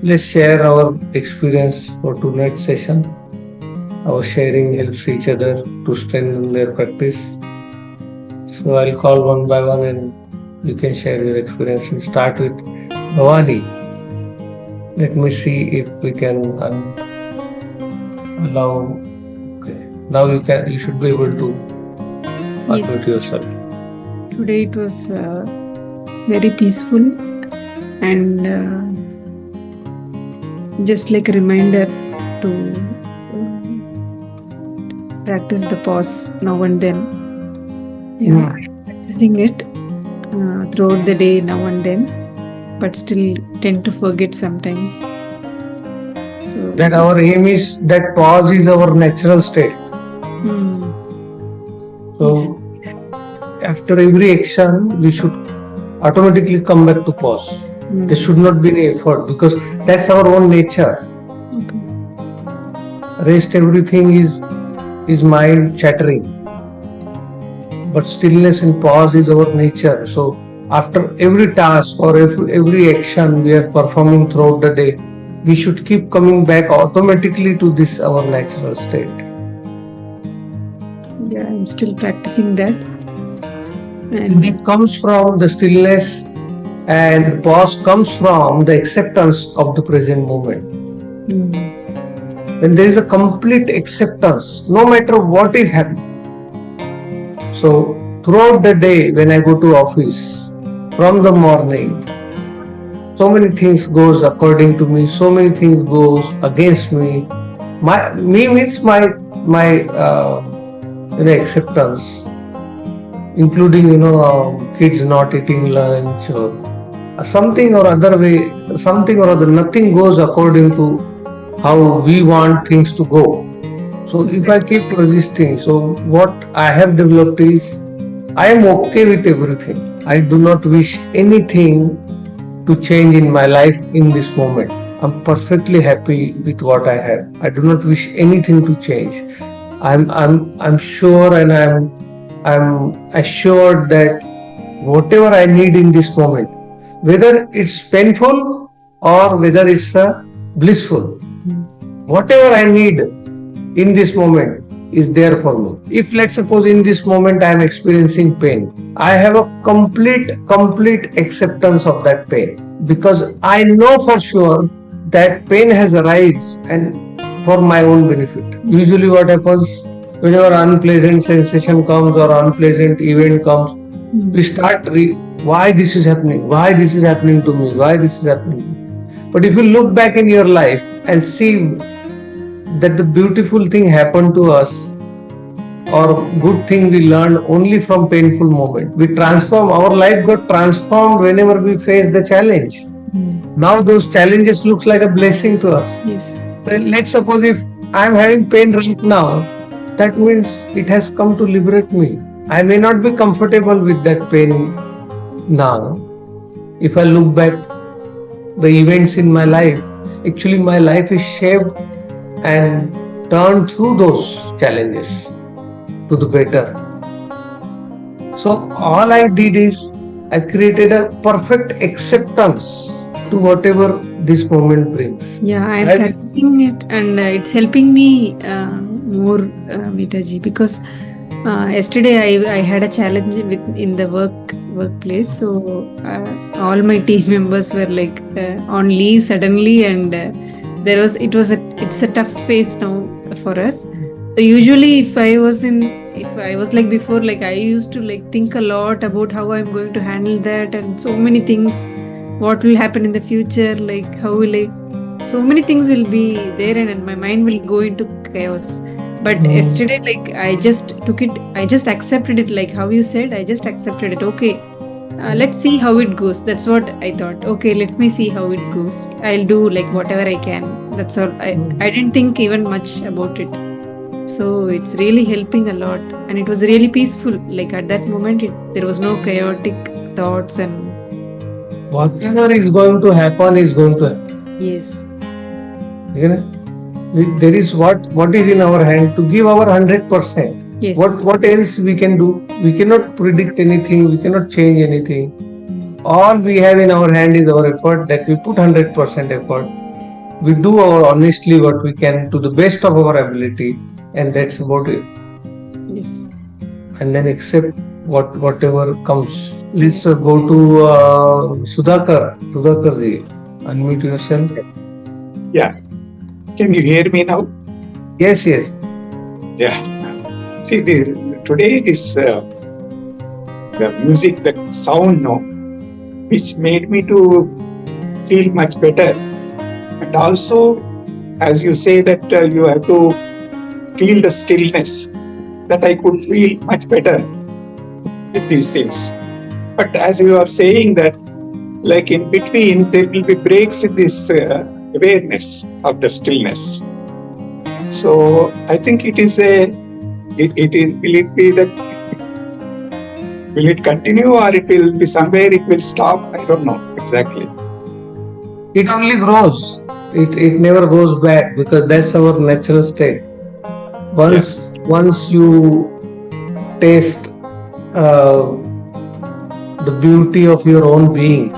let's share our experience for tonight's session. Our sharing helps each other to strengthen their practice. So I'll call one by one and you can share your experience and start with Bhavani. Let me see if we can allow. Okay. Now you should be able to Yes, unmute yourself. today it was very peaceful and just like a reminder to practice the pause now and then. Yeah, Hmm. I'm practicing it throughout the day now and then, but still tend to forget sometimes. So, That our aim is that pause is our natural state. hmm, yes. So after every action, we should automatically come back to pause. There Hmm. should not be any effort because that's our own nature. Okay. Rest everything is mind chattering, but stillness and pause is our nature. So after every task or every action we are performing throughout the day, we should keep coming back automatically to this our natural state. Yeah, I'm still practicing that. And And it comes from the stillness and pause comes from the acceptance of the present moment. hmm, When there is a complete acceptance, no matter what is happening. So throughout the day, when I go to office, from the morning, so many things goes according to me, so many things goes against me. My me means my acceptance, including kids not eating lunch or something or other way, something or other. Nothing goes according to how we want things to go. So if I exactly. keep resisting, so what I have developed is I am okay with everything. I do not wish anything to change in my life in this moment. I'm perfectly happy with what I have. I do not wish anything to change. I'm sure and I'm assured that whatever I need in this moment, whether it's painful or whether it's blissful, Hmm. whatever I need in this moment is there for me. If let's suppose in this moment I am experiencing pain, I have a complete acceptance of that pain because I know for sure that pain has arisen and for my own benefit. Yes. Usually what happens whenever unpleasant sensation comes or unpleasant event comes, we Hmm. start why this is happening, why this is happening to me, why this is happening to me. But if you look back in your life and see that the beautiful thing happened to us or good thing we learned only from painful moment. We transform, our life got transformed whenever we face the challenge. Hmm. Now those challenges looks like a blessing to us. Yes. Well, let's suppose if I'm having pain right now, that means it has come to liberate me. I may not be comfortable with that pain now. If I look back the events in my life, actually my life is shaped and turned through those challenges to the better. So all I did is I created a perfect acceptance to whatever this moment brings. Yeah, I'm I will, practicing it and it's helping me more, Mitaji, because yesterday I had a challenge with in the workplace. So all my team members were like on leave suddenly, and it's a tough phase now for us. So usually, if I was like before, like I used to like think a lot about how I'm going to handle that and so many things, what will happen in the future, like how will I, so many things will be there, and my mind will go into chaos. But mm, yesterday, like I just took it, I just accepted it, like how you said, I just accepted it. Okay, let's see how it goes. That's what I thought. Okay, let me see how it goes. I'll do like whatever I can. That's all. I mm. didn't think even much about it. So it's really helping a lot, and it was really peaceful. Like at that moment, there was no chaotic thoughts and Whatever is going to happen is going to happen. yes, You know, there is what is in our hand to give our 100%. yes. What else we can do? We cannot predict anything. We cannot change anything. Mm. All we have in our hand is our effort that we put 100% effort. we do our honestly what we can to the best of our ability, and that's about it. Yes. And then accept whatever comes. Let's go to Sudhakar. Sudhakar ji, unmute yourself. Yeah. Can you hear me now? Yes, yes. Yeah. See, today the music, the sound, no, which made me to feel much better. And also, as you say that you have to feel the stillness, that I could feel much better with these things. But as you are saying that, like in between, there will be breaks in this awareness of the stillness. So I think it is will it continue or it will be somewhere it will stop? I don't know exactly. It only grows. It never goes back because that's our natural state. Once you taste the beauty of your own being,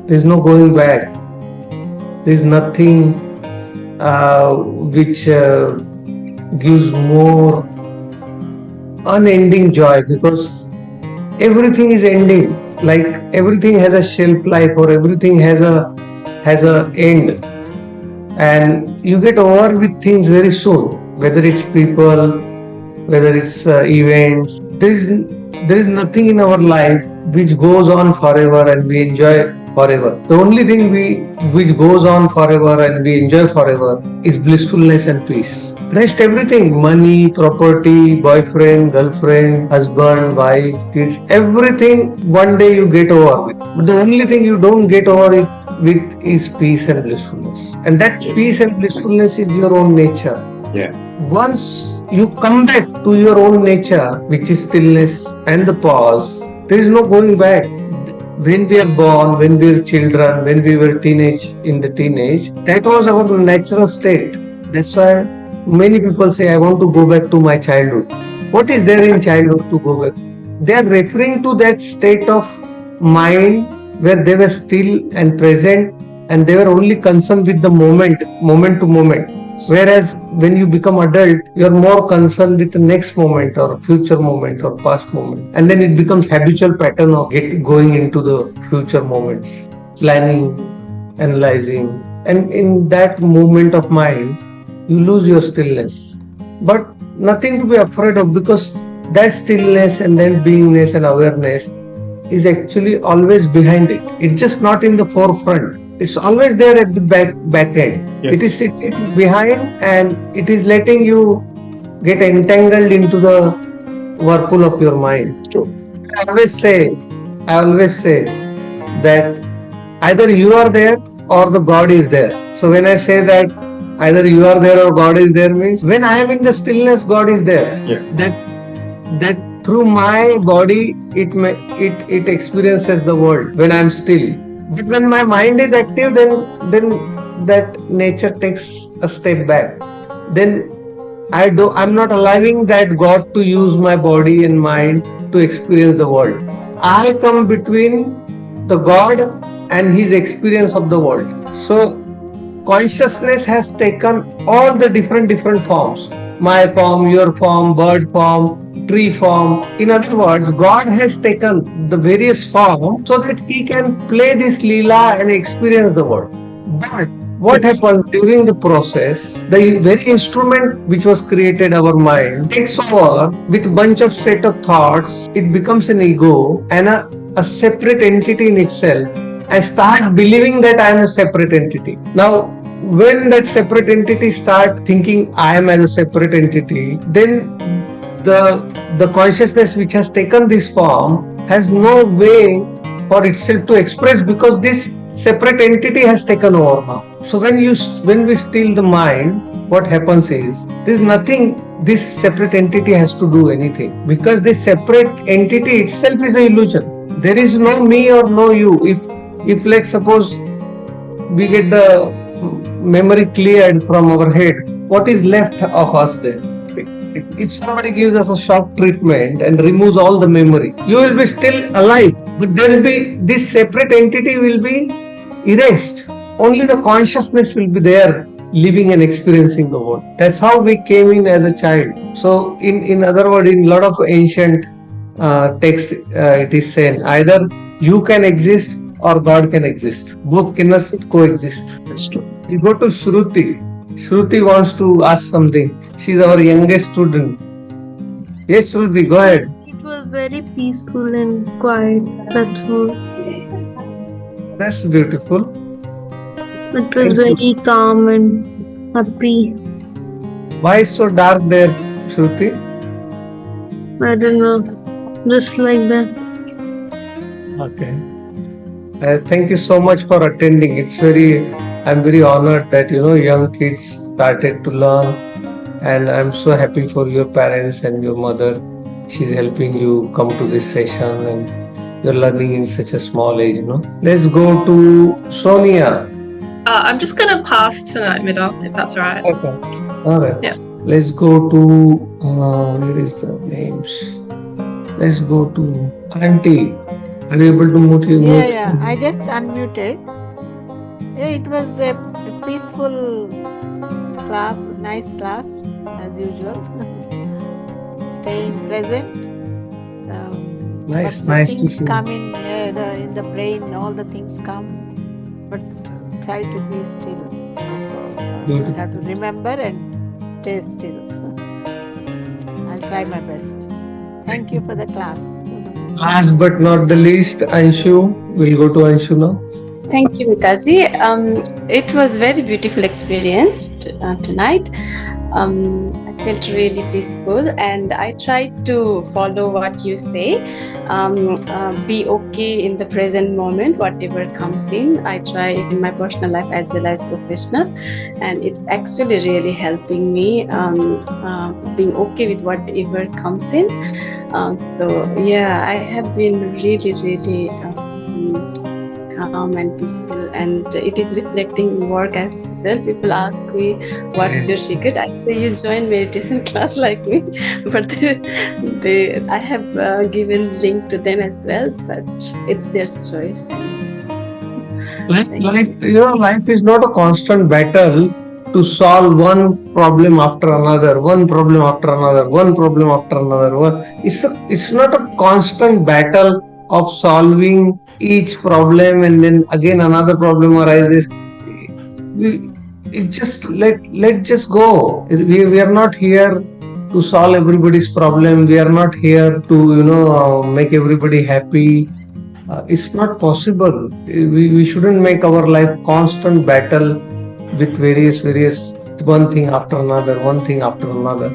there's no going back. There's nothing which gives more unending joy, because everything is ending. Like everything has a shelf life, or everything has a end, and you get over with things very soon. Whether it's people, whether it's events, there is nothing in our life which goes on forever and we enjoy forever. The only thing which goes on forever and we enjoy forever is blissfulness and peace. Rest everything, money, property, boyfriend, girlfriend, husband, wife, kids, everything one day you get over with. But the only thing you don't get over it with is peace and blissfulness. And that Yes. peace and blissfulness is your own nature. Yeah. Once you come back to your own nature, which is stillness and the pause, there is no going back. When we are born, when we were children, when we were in the teenage, that was our natural state. That's why many people say, I want to go back to my childhood. What is there in childhood to go back? They are referring to that state of mind where they were still and present, and they were only concerned with the moment to moment. Whereas when you become adult, you are more concerned with the next moment or future moment or past moment, and then it becomes habitual pattern of going into the future moments, planning, analyzing, and in that moment of mind, you lose your stillness. But nothing to be afraid of, because that stillness and then beingness and awareness is actually always behind it. It's just not in the forefront. It's always there at the back end. Yes. It is sitting behind, and it is letting you get entangled into the whirlpool of your mind. True. I always say that either you are there or the God is there. So when I say that either you are there or God is there, means when I am in the stillness, God is there. Yeah. That through my body it experiences the world when I am still. But when my mind is active, then that nature takes a step back. Then I'm not allowing that God to use my body and mind to experience the world. I come between the God and his experience of the world. So consciousness has taken all the different forms. My form, your form, bird form, tree form. In other words, God has taken the various forms so that he can play this Leela and experience the world. But what Yes. happens during the process, the very instrument which was created, our mind, takes over with a bunch of set of thoughts. It becomes an ego and a separate entity in itself. I start believing that I am a separate entity. Now, when that separate entity start thinking I am as a separate entity, then the consciousness which has taken this form has no way for itself to express, because this separate entity has taken over now. So when we still the mind, what happens is there's nothing this separate entity has to do anything, because this separate entity itself is an illusion. There is no me or no you. If let's suppose we get the memory cleared from our head, what is left of us then? If somebody gives us a shock treatment and removes all the memory, you will be still alive, but there will be this separate entity will be erased. only the consciousness will be there living and experiencing the world. That's how we came in as a child. So in other words, in a lot of ancient text, it is saying either you can exist or God can exist. Both cannot coexist. That's true. You go to Shruti. Shruti wants to ask something. She's our youngest student. Yes, Shruti, go ahead. It was very peaceful and quiet. That's all. That's beautiful. It was very calm and happy. Why is so dark there, Shruti? I don't know. Just like that. Okay. Thank you so much for attending. I'm very honored that young kids started to learn, and I'm so happy for your parents and your mother. She's helping you come to this session, and you're learning in such a small age. Let's go to Sonia. I'm just gonna pass tonight, Mida, if that's alright. Okay. All right. Yeah. Let's go to where is the names? Let's go to Auntie. Are you able to mute? Yeah, I just unmuted. Yeah, it was a peaceful class, nice class as usual. Staying present. Nice, but the nice to things see. come in the brain. All the things come, but try to be still. So Good. I have to remember and stay still. I'll try my best. Thank you for the class. Last but not the least, Anshu. We'll go to Anshu now. Thank you, Mitaji. It was very beautiful experience tonight. I felt really peaceful, and I tried to follow what you say. Be okay in the present moment, whatever comes in. I try in my personal life as well as professional, and it's actually really helping me being okay with whatever comes in. So yeah, I have been really calm and peaceful, and it is reflecting in work as well. People ask me, what's your secret? I say, you join meditation class like me. But I have given link to them as well, but it's their choice. Life is not a constant battle to solve one problem after another, one problem after another, one problem after another. It's not a constant battle of solving each problem, and then again another problem arises. Let just go. We are not here to solve everybody's problem. We are not here to make everybody happy. It's not possible. We shouldn't make our life constant battle with various one thing after another, one thing after another.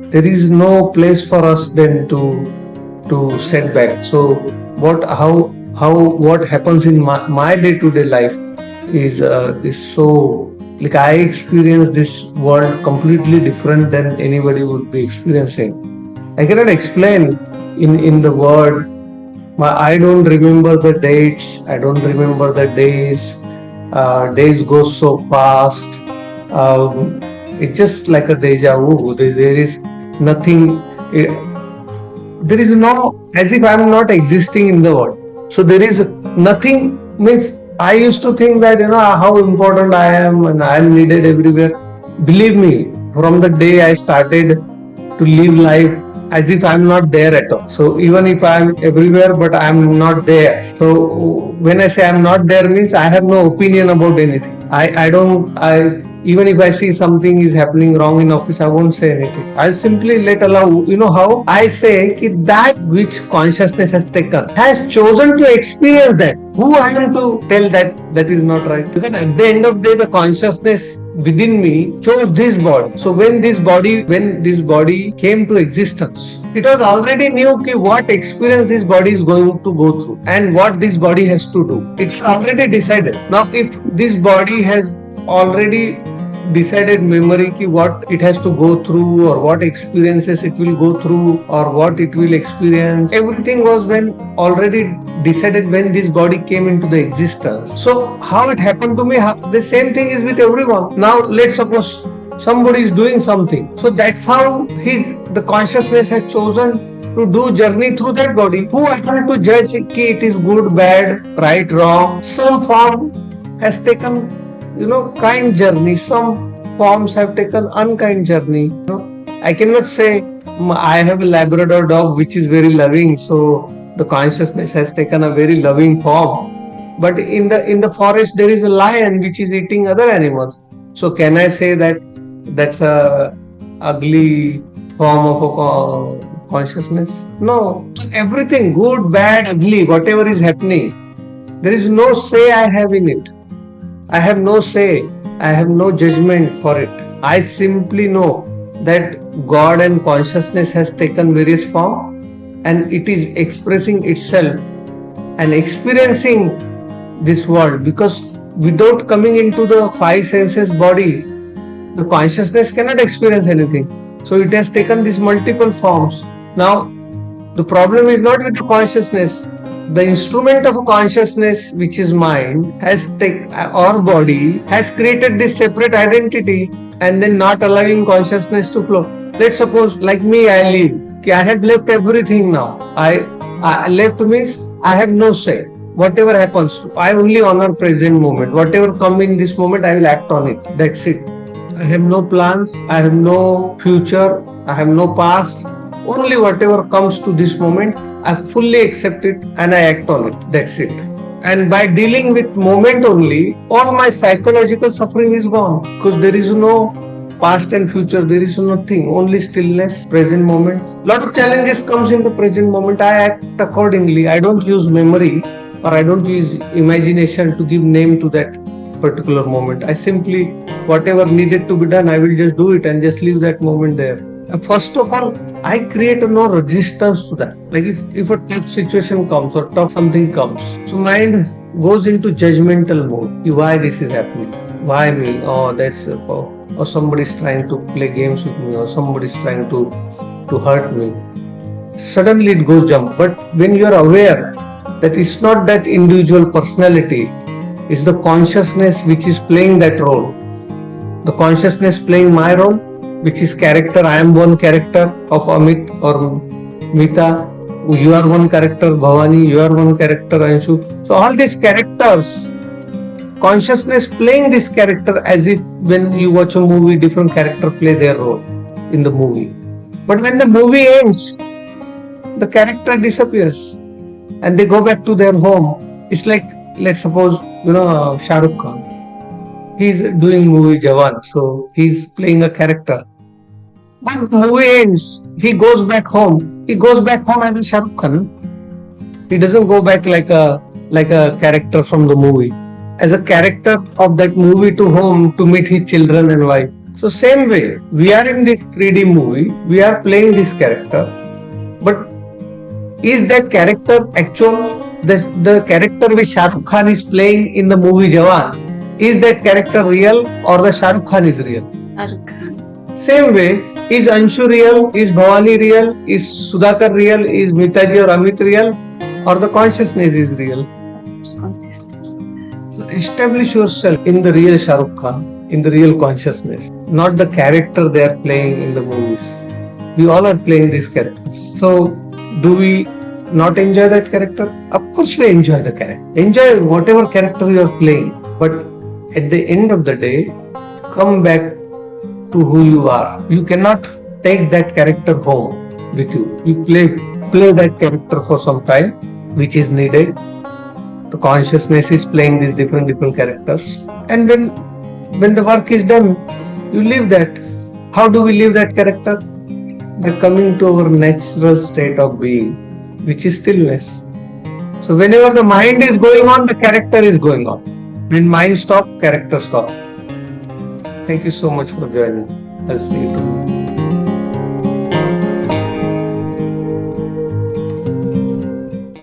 There is no place for us then to set back. So what happens in my day-to-day life is so, like, I experience this world completely different than anybody would be experiencing. I cannot explain in the word. I don't remember the dates. I don't remember the days. Days go so fast. It's just like a deja vu. There is nothing. There is no, as if I'm not existing in the world. So there is nothing. Means I used to think that how important I am and I am needed everywhere. Believe me, from the day I started to live life as if I'm not there at all. So even if I'm everywhere, but I'm not there. So when I say I'm not there, means I have no opinion about anything. Even if I see something is happening wrong in office, I won't say anything. I'll simply let allow. You know how I say that which consciousness has taken, has chosen to experience that. Who I am to tell that is not right? Because at the end of the day, the consciousness within me chose this body. So when this body came to existence, it was already knew what experience this body is going to go through and what this body has to do. It's already decided. Now, if this body has already decided memory what it has to go through, or what experiences it will go through, or what it will experience, everything was already decided when this body came into the existence. So how it happened to me, the same thing is with everyone. Now let's suppose somebody is doing something, so that's how the consciousness has chosen to do journey through that body. Who I am to judge it is good, bad, right, wrong? Some form has taken, kind journey. Some forms have taken unkind journey. I cannot say I have a Labrador dog which is very loving, so the consciousness has taken a very loving form. But in the forest there is a lion which is eating other animals. So can I say that that's a ugly form of a consciousness? No. Everything, good, bad, ugly, whatever is happening, there is no say I have in it. I have no say. I have no judgment for it. I simply know that God and consciousness has taken various form and it is expressing itself and experiencing this world, because without coming into the five senses body, the consciousness cannot experience anything. So it has taken these multiple forms. Now, the problem is not with the consciousness. The instrument of consciousness, which is mind, has taken our body, has created this separate identity and then not allowing consciousness to flow. Let's suppose, like me, I live. I had left everything now. I left means I have no say. Whatever happens, I only honor present moment. Whatever come in this moment, I will act on it. That's it. I have no plans. I have no future. I have no past. Only whatever comes to this moment, I fully accept it and I act on it. That's it. And by dealing with moment only, all my psychological suffering is gone, because there is no past and future, there is nothing, only stillness, present moment. Lot of challenges comes in the present moment. I act accordingly. I don't use memory or I don't use imagination to give name to that particular moment. I simply, whatever needed to be done, I will just do it and just leave that moment there. And first of all, I create no resistance to that. Like if a tough situation comes or tough something comes, so mind goes into judgmental mode. Why this is happening? Why me? Oh, that's or somebody is trying to play games with me, or somebody is trying to hurt me. Suddenly it goes jump. But when you are aware that it's not that individual personality, it's the consciousness which is playing that role. The consciousness playing my role, which is character. I am one character of Amit or Mita. You are one character, Bhavani. You are one character, Anshu. So all these characters, consciousness playing this character, as if when you watch a movie, different character play their role in the movie. But when the movie ends, the character disappears and they go back to their home. It's like, let's suppose, Shah Rukh Khan. He's doing movie Jawan, so he's playing a character. But the movie ends, he goes back home. He goes back home as a Shah Rukh Khan. He doesn't go back like a character from the movie, as a character of that movie to home to meet his children and wife. So same way, we are in this 3D movie, we are playing this character, but is that character actual? The character which Shah Rukh Khan is playing in the movie Jawan, is that character real or the Shah Rukh Khan is real? Same way, is Anshu real? Is Bhavani real? Is Sudhakar real? Is Mitaji or Amit real? Or the consciousness is real? It's consciousness. So establish yourself in the real Shah Rukh Khan, in the real consciousness, not the character they are playing in the movies. We all are playing these characters. So do we not enjoy that character? Of course we enjoy the character. Enjoy whatever character you are playing. But at the end of the day, come back to who you are. You cannot take that character home with you. You play that character for some time, which is needed. The consciousness is playing these different characters. And when the work is done, you leave that. How do we leave that character? By coming to our natural state of being, which is stillness. So whenever the mind is going on, the character is going on. When mind stops, character stops. Thank you so much for joining. I'll see you tomorrow.